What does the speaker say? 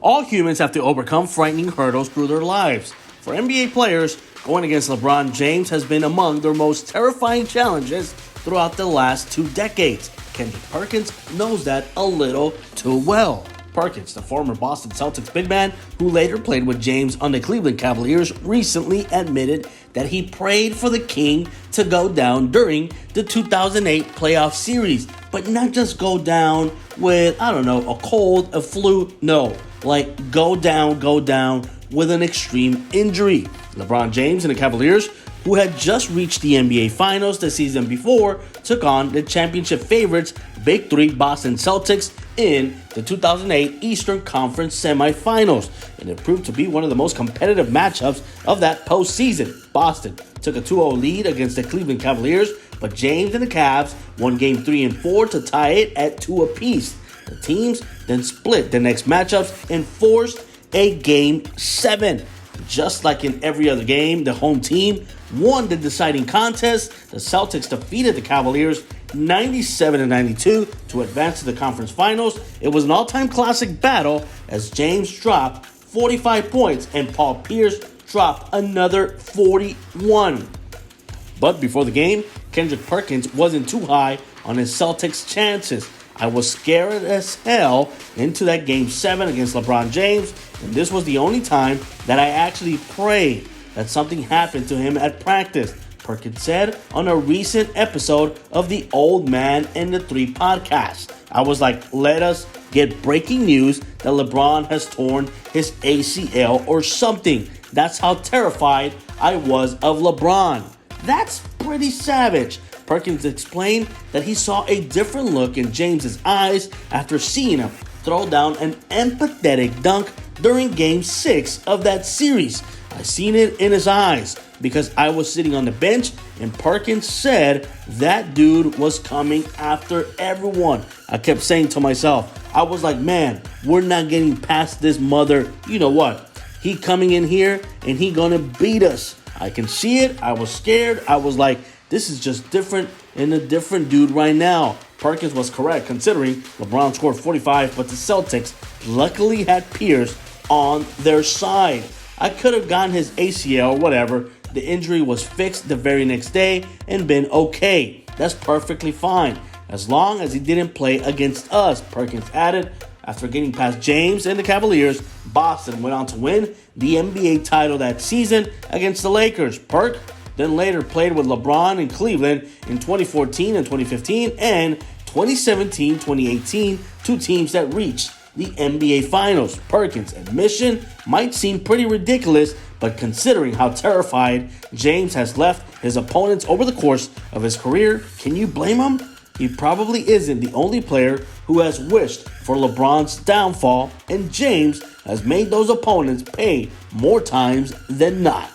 All humans have to overcome frightening hurdles through their lives. For NBA players, going against LeBron James has been among their most terrifying challenges throughout the last 2 decades. Kendrick Perkins knows that a little too well. Perkins, the former Boston Celtics big man who later played with James on the Cleveland Cavaliers, recently admitted that he prayed for the King to go down during the 2008 playoff series. But not just go down with, a cold, a flu. No, like go down with an extreme injury. LeBron James and the Cavaliers, who had just reached the NBA Finals the season before, took on the championship favorites, Big Three Boston Celtics, in the 2008 Eastern Conference semifinals, and it proved to be one of the most competitive matchups of that postseason. Boston took a 2-0 lead against the Cleveland Cavaliers, but James and the Cavs won Game 3 and 4 to tie it at 2 apiece. The teams then split the next matchups and forced a Game 7. Just like in every other game, the home team won the deciding contest. The Celtics defeated the Cavaliers 97-92 to advance to the conference finals. It was an all-time classic battle as James dropped 45 points and Paul Pierce dropped another 41. But before the game, Kendrick Perkins wasn't too high on his Celtics chances. I was scared as hell into that Game 7 against LeBron James, and this was the only time that I actually prayed that something happened to him at practice, Perkins said on a recent episode of the Old Man and the Three podcast. I was like, let us get breaking news that LeBron has torn his ACL or something. That's how terrified I was of LeBron. That's pretty savage. Perkins explained that he saw a different look in James's eyes after seeing him throw down an empathetic dunk during Game 6 of that series. I seen it in his eyes because I was sitting on the bench, and Perkins said that dude was coming after everyone. I kept saying to myself, I was like, man, we're not getting past this mother. You know what? He coming in here and he gonna beat us. I can see it. I was scared. I was like, this is just different and a different dude right now. Perkins was correct considering LeBron scored 45, but the Celtics luckily had Pierce on their side. I could have gotten his ACL or whatever. The injury was fixed the very next day and been okay. That's perfectly fine as long as he didn't play against us, Perkins added. After getting past James and the Cavaliers, Boston went on to win the NBA title that season against the Lakers. Perk then later played with LeBron in Cleveland in 2014 and 2015 and 2017-2018, 2 teams that reached the NBA Finals. Perkins' admission might seem pretty ridiculous, but considering how terrified James has left his opponents over the course of his career, can you blame him? He probably isn't the only player who has wished for LeBron's downfall, and James has made those opponents pay more times than not.